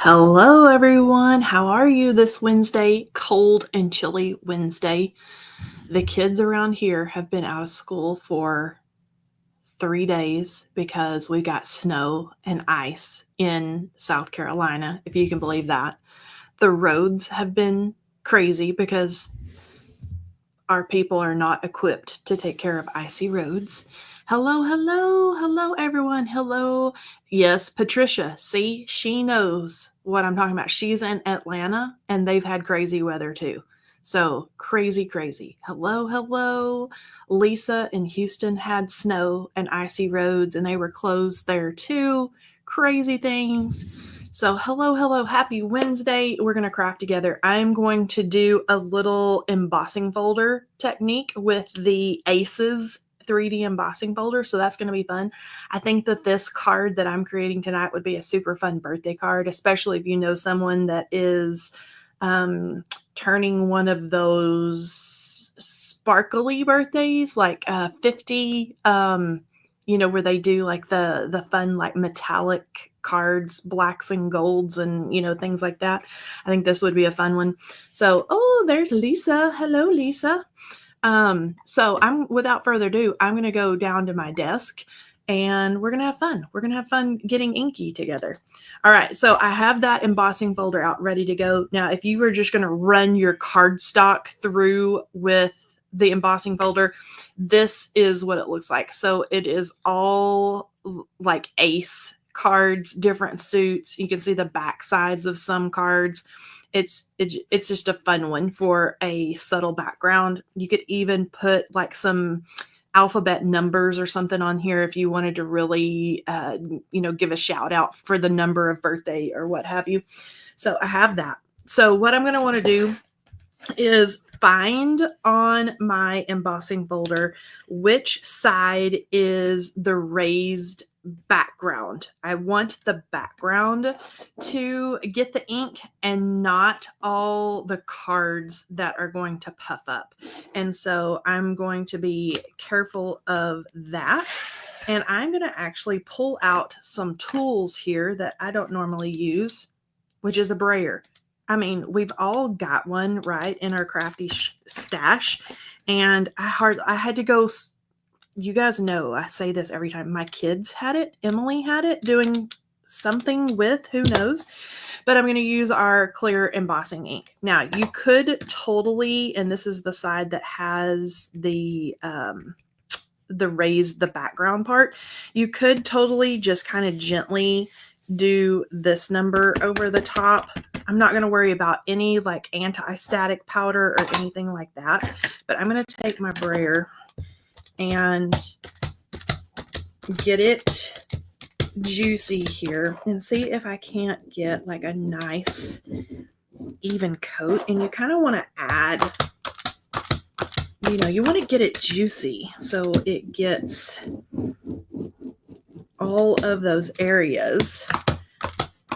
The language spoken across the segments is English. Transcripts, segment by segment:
Hello, everyone. How are you this Wednesday? Cold and chilly Wednesday. The kids around here have been out of school for 3 days because we got snow and ice in South Carolina, if you can believe that. The roads have been crazy because our people are not equipped to take care of icy roads. Hello, hello, hello, everyone. Hello. Yes, Patricia. See, she knows what I'm talking about. She's in Atlanta and they've had crazy weather too. So crazy, crazy. Hello, hello. Lisa in Houston had snow and icy roads and they were closed there too. Crazy things. So, hello, hello, happy Wednesday. We're going to craft together. I'm going to do a little embossing folder technique with the Aces 3D embossing folder. So, that's going to be fun. I think that this card that I'm creating tonight would be a super fun birthday card, especially if you know someone that is turning one of those sparkly birthdays, like 50, where they do like the fun, like metallic cards, blacks and golds and things like that. I think this would be a fun one. So, oh, there's Lisa. Hello, Lisa. So I'm without further ado, I'm gonna go down to my desk and we're gonna have fun. We're gonna have fun getting inky together. All right, so I have that embossing folder out ready to go. Now, if you were just gonna run your cardstock through with the embossing folder, this is what it looks like. So it is all like ace cards, different suits. You can see the back sides of some cards. It's just a fun one for a subtle background. You could even put like some alphabet numbers or something on here if you wanted to really give a shout out for the number of birthday or what have you. So I have that. So what I'm going to want to do is find on my embossing folder which side is the raised background. I want the background to get the ink and not all the cards that are going to puff up. And so I'm going to be careful of that. And I'm going to actually pull out some tools here that I don't normally use, which is a brayer. I mean, we've all got one, right, in our crafty stash. And I had to go, you guys know, I say this every time. My kids had it. Emily had it doing something with, who knows. But I'm going to use our clear embossing ink. Now, you could totally, and this is the side that has the raised the background part. You could totally just kind of gently do this number over the top. I'm not going to worry about any like anti-static powder or anything like that, but I'm going to take my brayer and get it juicy here and see if I can't get like a nice even coat. And you kind of want to add, you want to get it juicy so it gets all of those areas.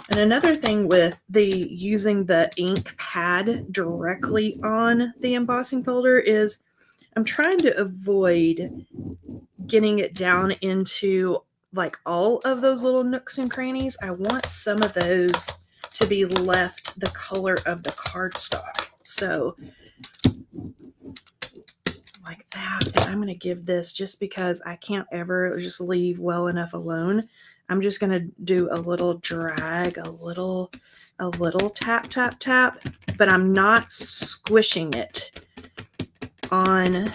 And another thing with using the ink pad directly on the embossing folder is I'm trying to avoid getting it down into like all of those little nooks and crannies. I want some of those to be left the color of the cardstock. So like that. And I'm going to give this, just because I can't ever just leave well enough alone, I'm just going to do a little drag, a little tap, tap, tap, but I'm not squishing it on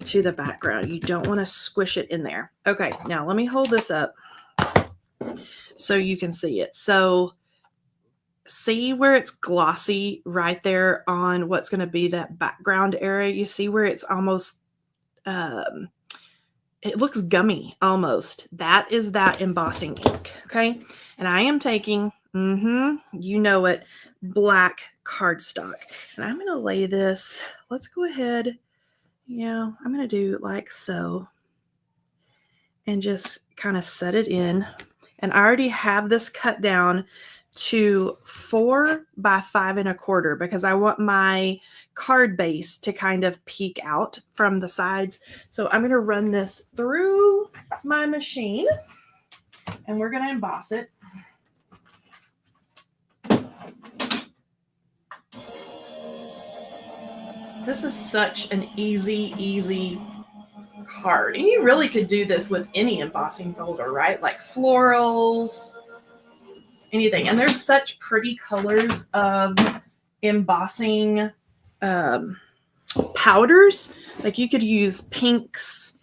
to the background. You don't want to squish it in there. Okay, now let me hold this up so you can see it. So see where it's glossy right there on what's going to be that background area? You see where it's almost, it looks gummy almost. That is that embossing ink, okay? And I am taking, you know it, black cardstock. And I'm going to lay this, let's go ahead. Yeah, I'm going to do like so. And just kind of set it in. And I already have this cut down to 4 by 5 1/4 because I want my card base to kind of peek out from the sides. So I'm going to run this through my machine and we're going to emboss it. This is such an easy card. And you really could do this with any embossing folder, right? Like florals, anything. And there's such pretty colors of embossing um, powders. Like you could use pinks.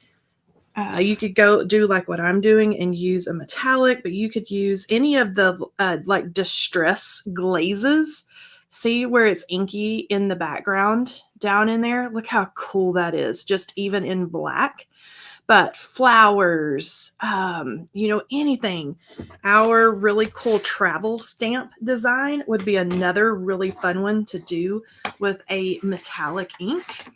You could go do like what I'm doing and use a metallic, but you could use any of the like distress glazes. See where it's inky in the background down in there? Look how cool that is, just even in black. But flowers, anything. Our really cool travel stamp design would be another really fun one to do with a metallic ink,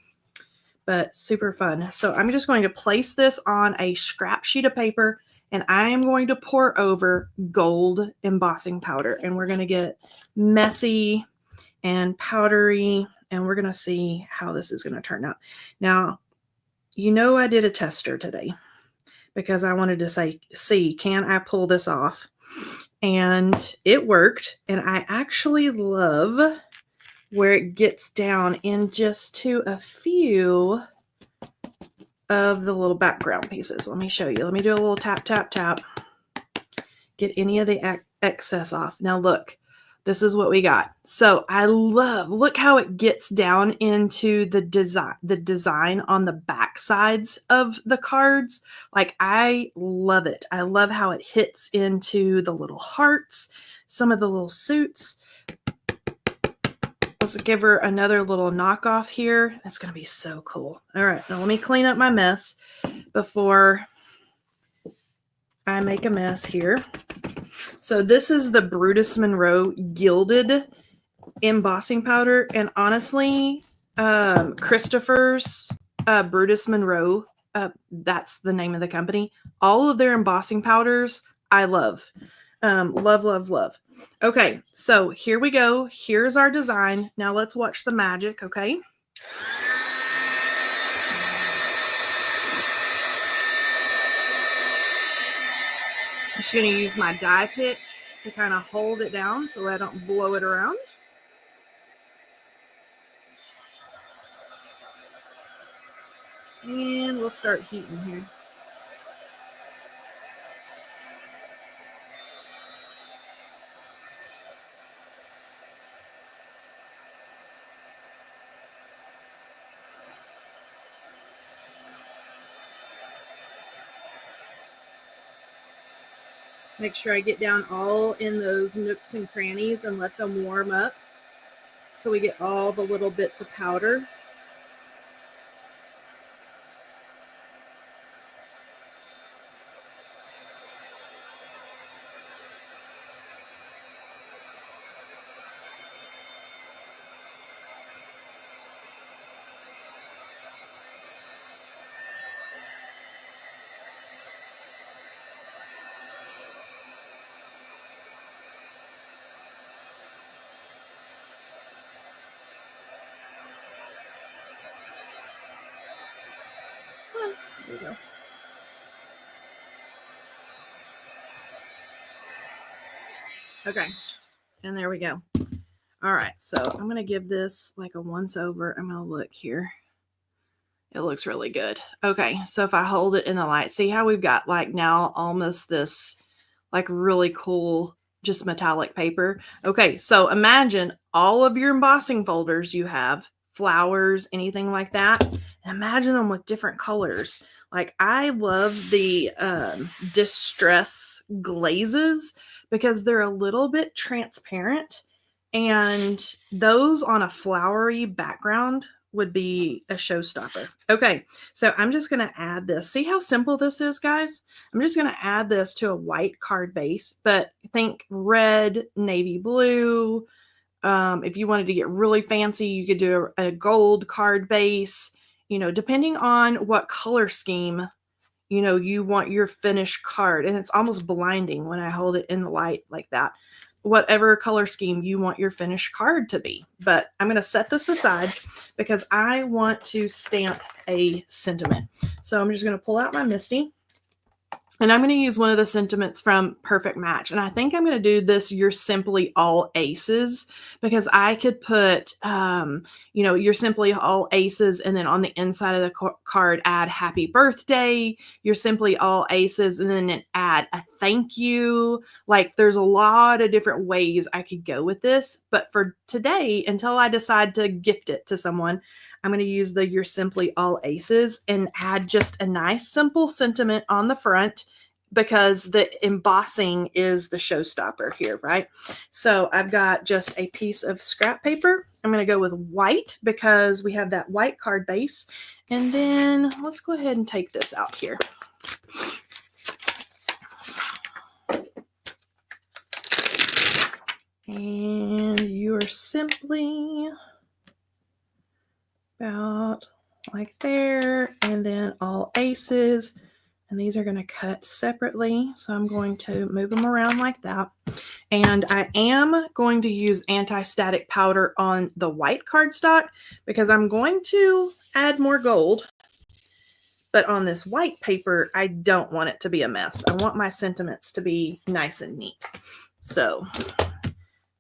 but super fun. So I'm just going to place this on a scrap sheet of paper, and I am going to pour over gold embossing powder, and we're going to get messy and powdery, and we're going to see how this is going to turn out. Now, I did a tester today because I wanted to see, can I pull this off? And it worked. And I actually love where it gets down in just to a few of the little background pieces. Let me show you. Let me do a little tap, tap, tap. Get any of the excess off. Now look. This is what we got. So look how it gets down into the design on the back sides of the cards. Like, I love it. I love how it hits into the little hearts, some of the little suits. Let's give her another little knockoff here. That's going to be so cool. All right, now let me clean up my mess before I make a mess here. So this is the Brutus Monroe Gilded Embossing Powder. And honestly, Christopher's Brutus Monroe, that's the name of the company. All of their embossing powders, I love. Love, love, love. Okay, so here we go. Here's our design. Now let's watch the magic, okay? I'm just going to use my die pick to kind of hold it down so I don't blow it around. And we'll start heating here. Make sure I get down all in those nooks and crannies and let them warm up so we get all the little bits of powder. There we go. Okay, and there we go. All right, so I'm going to give this like a once over. I'm going to look here. It looks really good. Okay, so if I hold it in the light, see how we've got like now almost this like really cool just metallic paper. Okay, so imagine all of your embossing folders you have, flowers, anything like that. Imagine them with different colors. Like, I love the distress glazes because they're a little bit transparent, and those on a flowery background would be a showstopper. Okay, so I'm just going to add this. See how simple this is, guys? I'm just going to add this to a white card base, but think red, navy blue. If you wanted to get really fancy, you could do a gold card base, depending on what color scheme, you want your finished card. And it's almost blinding when I hold it in the light like that. Whatever color scheme you want your finished card to be. But I'm going to set this aside because I want to stamp a sentiment. So I'm just going to pull out my Misty. And I'm going to use one of the sentiments from Perfect Match. And I think I'm going to do this, You're Simply All Aces, because I could put, You're Simply All Aces. And then on the inside of the card, add Happy Birthday, You're Simply All Aces. And then add a thank you. Like there's a lot of different ways I could go with this. But for today, until I decide to gift it to someone, I'm going to use the You're Simply All Aces and add just a nice simple sentiment on the front, because the embossing is the showstopper here, right? So I've got just a piece of scrap paper. I'm going to go with white because we have that white card base. And then let's go ahead and take this out here. And you are simply about like there, and then all aces. And these are going to cut separately. So I'm going to move them around like that. And I am going to use anti-static powder on the white cardstock because I'm going to add more gold. But on this white paper, I don't want it to be a mess. I want my sentiments to be nice and neat. So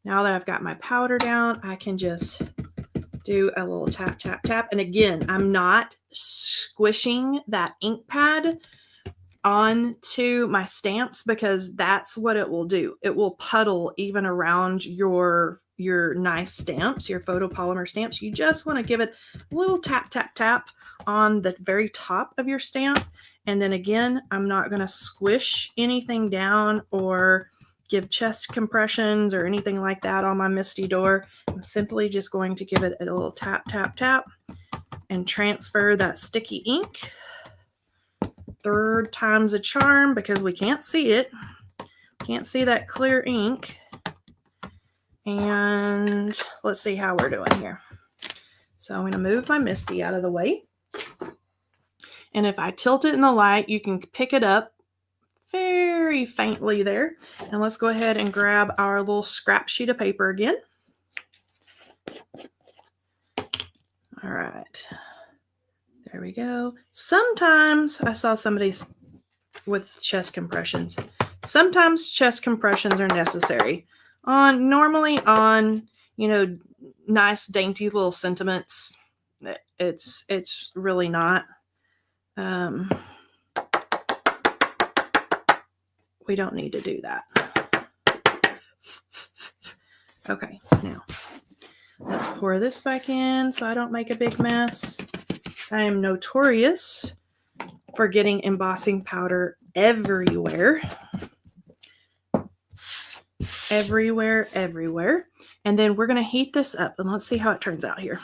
now that I've got my powder down, I can just do a little tap, tap, tap. And again, I'm not squishing that ink pad onto my stamps because that's what it will do. It will puddle even around your nice stamps, your photopolymer stamps. You just want to give it a little tap, tap, tap on the very top of your stamp. And then again, I'm not going to squish anything down or give chest compressions or anything like that on my Misty door. I'm simply just going to give it a little tap, tap, tap and transfer that sticky ink. Third time's a charm because we can't see it. Can't see that clear ink. And let's see how we're doing here. So I'm going to move my Misty out of the way. And if I tilt it in the light, you can pick it up very faintly there. And let's go ahead and grab our little scrap sheet of paper again. All right. There we go. Sometimes I saw somebody with chest compressions. Sometimes chest compressions are necessary. Normally on, nice dainty little sentiments, it's really not. We don't need to do that. Okay, now let's pour this back in so I don't make a big mess. I am notorious for getting embossing powder everywhere. Everywhere, everywhere. And then we're going to heat this up and let's see how it turns out here.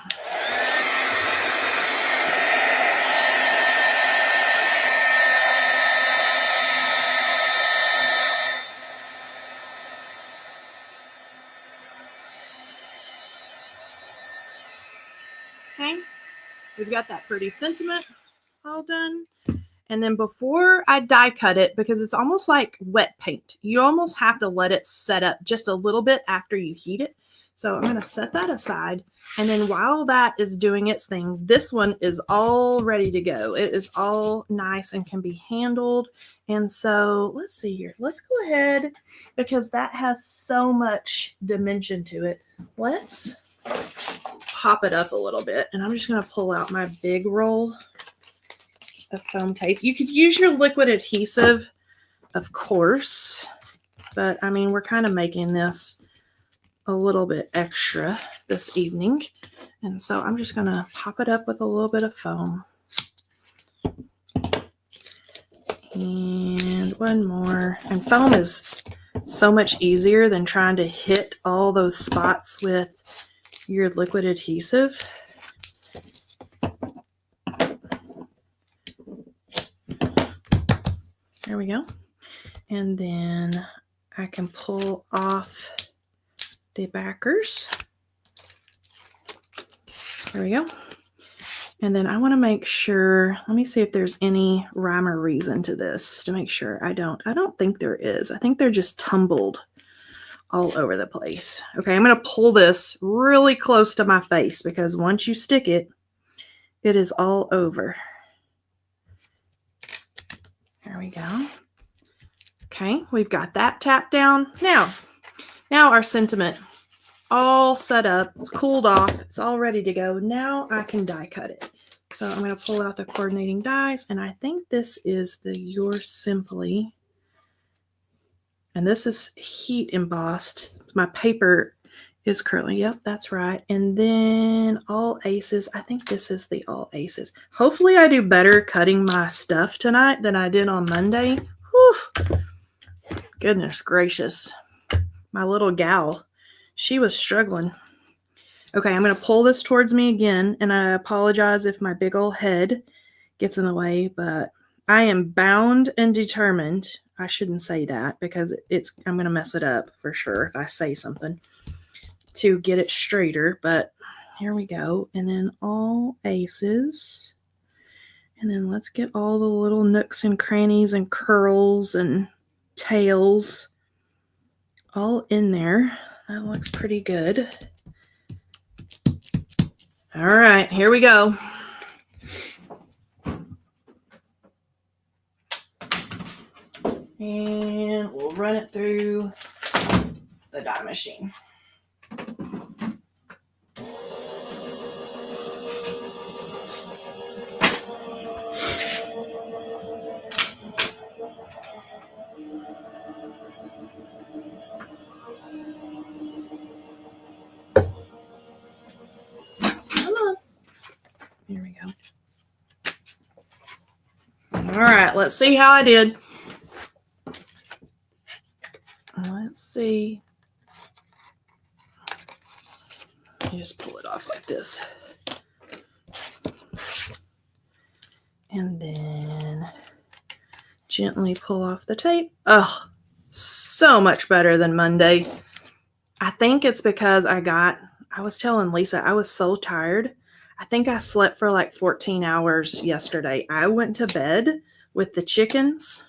Okay, we've got that pretty sentiment all done. And then before I die cut it, because it's almost like wet paint, you almost have to let it set up just a little bit after you heat it. So I'm going to set that aside. And then while that is doing its thing, this one is all ready to go. It is all nice and can be handled. And so let's see here. Let's go ahead, because that has so much dimension to it. Let's pop it up a little bit. And I'm just going to pull out my big roll of foam tape. You could use your liquid adhesive, of course, but I mean, we're kind of making this a little bit extra this evening. And so I'm just going to pop it up with a little bit of foam. And one more. And foam is so much easier than trying to hit all those spots with your liquid adhesive. There we go. And then I can pull off the backers. There we go. And then I want to make sure, let me see if there's any rhyme or reason to this to make sure I don't think there is. I think they're just tumbled all over the place. Okay, I'm going to pull this really close to my face because once you stick it, it is all over. There we go. Okay, we've got that tapped down. Now our sentiment all set up. It's cooled off. It's all ready to go. Now I can die cut it. So I'm going to pull out the coordinating dies, and I think this is the Yours Simply. And this is heat embossed. My paper is currently, yep, that's right. And then All Aces. I think this is the All Aces. Hopefully I do better cutting my stuff tonight than I did on Monday. Whew. Goodness gracious. My little gal, she was struggling. Okay, I'm going to pull this towards me again, and I apologize if my big old head gets in the way, but I am bound and determined. I shouldn't say that because I'm going to mess it up for sure if I say something, to get it straighter. But here we go. And then All Aces. And then let's get all the little nooks and crannies and curls and tails all in there. That looks pretty good. All right, here we go. And we'll run it through the die machine. Come on. Here we go. All right, let's see how I did. Let's see. You just pull it off like this. And then gently pull off the tape. Oh, so much better than Monday. I think it's because I was telling Lisa, I was so tired. I think I slept for like 14 hours yesterday. I went to bed with the chickens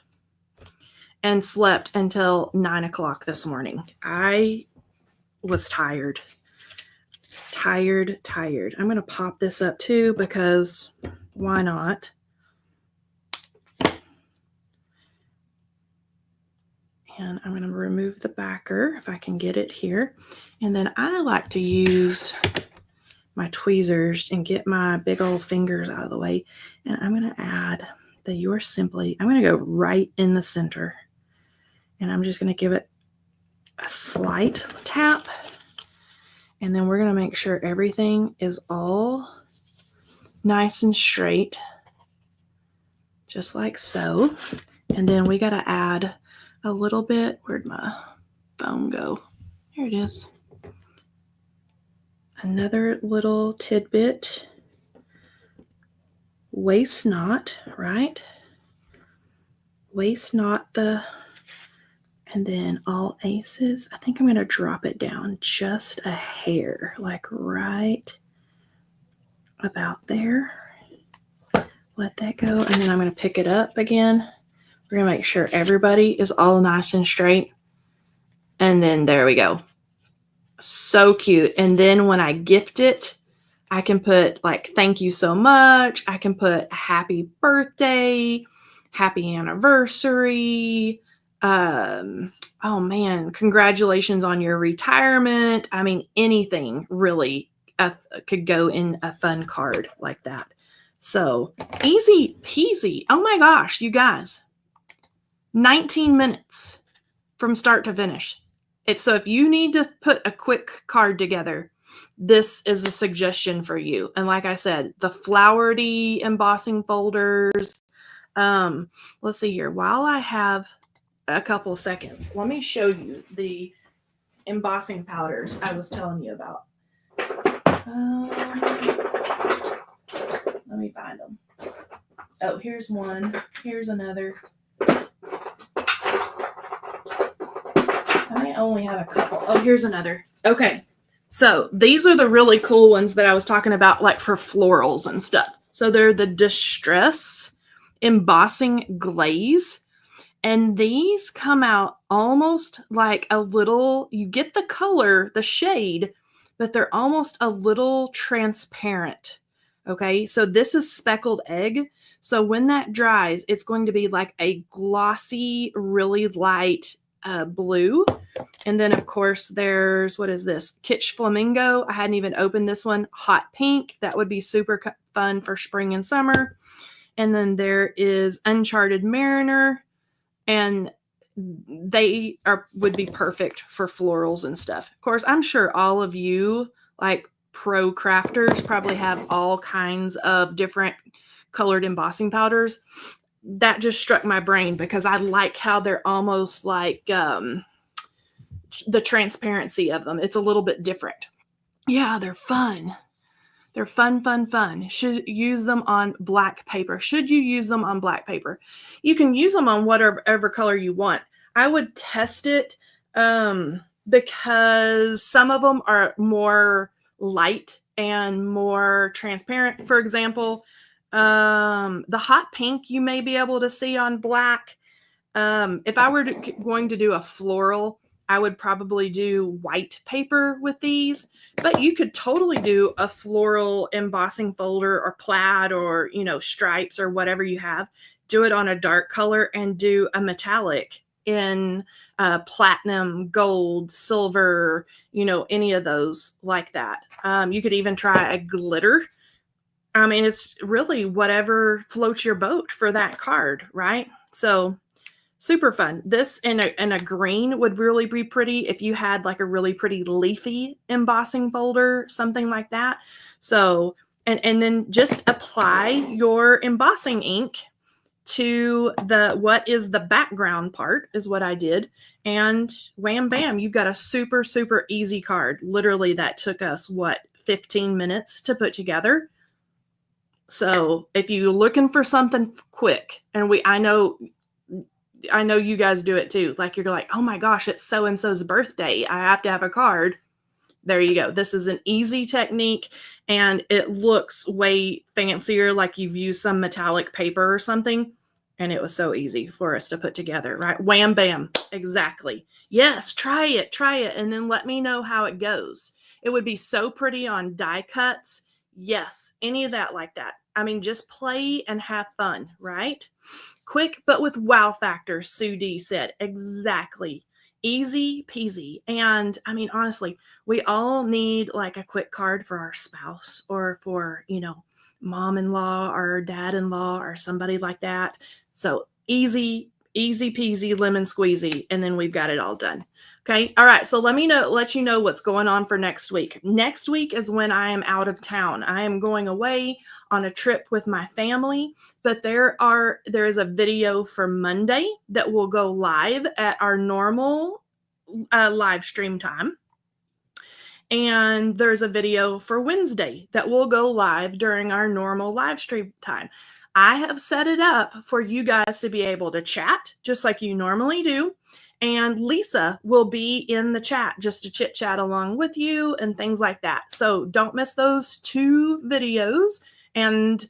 and slept until 9 o'clock this morning. I was tired. I'm going to pop this up too because why not? And I'm going to remove the backer if I can get it here. And then I like to use my tweezers and get my big old fingers out of the way. And I'm going to add the Yours Simply. I'm going to go right in the center. And I'm just going to give it a slight tap. And then we're going to make sure everything is all nice and straight. Just like so. And then we got to add a little bit. Where'd my phone go? Here it is. Another little tidbit. Waste not, right? Waste not the, and then All Aces. I think I'm going to drop it down just a hair, like right about there. Let that go. And then I'm going to pick it up again. We're going to make sure everybody is all nice and straight. And then there we go. So cute. And then when I gift it, I can put like, thank you so much. I can put happy birthday, happy anniversary. Oh man, congratulations on your retirement. I mean, anything really could go in a fun card like that. So easy peasy. Oh my gosh, you guys. 19 minutes from start to finish. If you need to put a quick card together, this is a suggestion for you. And like I said, the flowery embossing folders. Let's see here. While I have a couple of seconds, let me show you the embossing powders I was telling you about. Let me find them. Oh, here's one. Here's another. I only have a couple. Oh, here's another. Okay. So these are the really cool ones that I was talking about, like for florals and stuff. So they're the Distress Embossing Glaze. And these come out almost like a little, you get the color, the shade, but they're almost a little transparent. Okay. So this is Speckled Egg. So when that dries, it's going to be like a glossy, really light blue. And then, of course, there's, what is this? Kitsch Flamingo. I hadn't even opened this one. Hot Pink. That would be super fun for spring and summer. And then there is Uncharted Mariner. And they would be perfect for florals and stuff. Of course, I'm sure all of you, like pro crafters, probably have all kinds of different colored embossing powders. That just struck my brain because I like how they're almost like the transparency of them. It's a little bit different. Yeah, they're fun. They're fun. Should use them on black paper. Should you use them on black paper? You can use them on whatever color you want. I would test it because some of them are more light and more transparent. For example, the hot pink you may be able to see on black. If I were going to do a floral, I would probably do white paper with these, but you could totally do a floral embossing folder or plaid or, stripes or whatever you have. Do it on a dark color and do a metallic in platinum, gold, silver, any of those like that. You could even try a glitter. I mean, it's really whatever floats your boat for that card, right? So super fun. This in a green would really be pretty if you had like a really pretty leafy embossing folder, something like that. So, and then just apply your embossing ink to what is the background part is what I did. And wham, bam, you've got a super, super easy card. Literally that took us 15 minutes to put together. So if you're looking for something quick, and I know you guys do it too. Like you're like, oh my gosh, it's so-and-so's birthday. I have to have a card. There you go. This is an easy technique and it looks way fancier, like you've used some metallic paper or something. And it was so easy for us to put together, right? Wham, bam. Exactly. Yes, try it. And then let me know how it goes. It would be so pretty on die cuts. Yes, any of that like that. I mean, just play and have fun, right? Quick, but with wow factor, Sue D said. Exactly. Easy peasy. And I mean, honestly, we all need like a quick card for our spouse or for, mom-in-law or dad-in-law or somebody like that. So easy peasy, lemon squeezy. And then we've got it all done. Okay. All right. So let you know what's going on for next week. Next week is when I am out of town. I am going away on a trip with my family, but there is a video for Monday that will go live at our normal live stream time. And there's a video for Wednesday that will go live during our normal live stream time. I have set it up for you guys to be able to chat just like you normally do. And Lisa will be in the chat just to chit chat along with you and things like that. So don't miss those 2 videos. And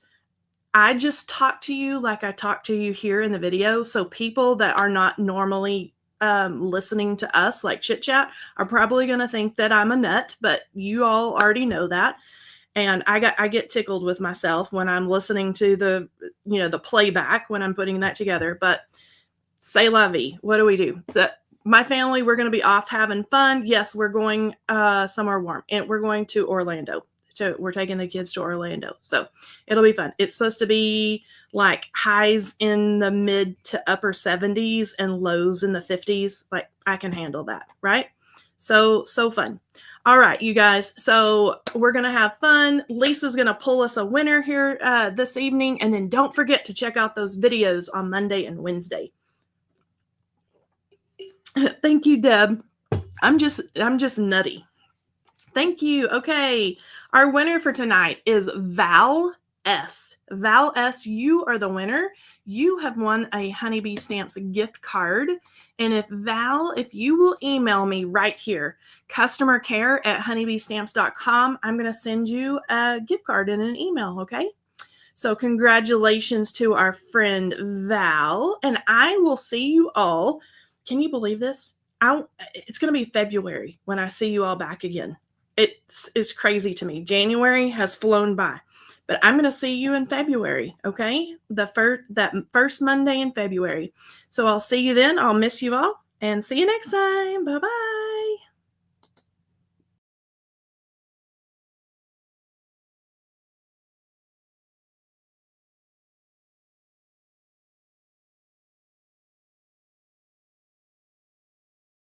I just talk to you like I talk to you here in the video. So people that are not normally listening to us like chit chat are probably going to think that I'm a nut, but you all already know that. And I get tickled with myself when I'm listening to the playback when I'm putting that together. But c'est la vie. What do we do? My family, we're going to be off having fun. Yes, we're going somewhere warm, and we're going to Orlando. We're taking the kids to Orlando. So it'll be fun. It's supposed to be like highs in the mid to upper 70s and lows in the 50s. Like I can handle that, right? So fun. All right, you guys. So we're going to have fun. Lisa's going to pull us a winner here this evening. And then don't forget to check out those videos on Monday and Wednesday. Thank you, Deb. I'm just nutty. Thank you. Okay. Our winner for tonight is Val S. Val S, you are the winner. You have won a Honeybee Stamps gift card. And if you will email me right here, customercare@honeybeestamps.com, I'm going to send you a gift card in an email. Okay. So congratulations to our friend Val. And I will see you all. Can you believe this? It's going to be February when I see you all back again. It's crazy to me. January has flown by. But I'm going to see you in February, okay? That first Monday in February. So I'll see you then. I'll miss you all and see you next time. Bye-bye.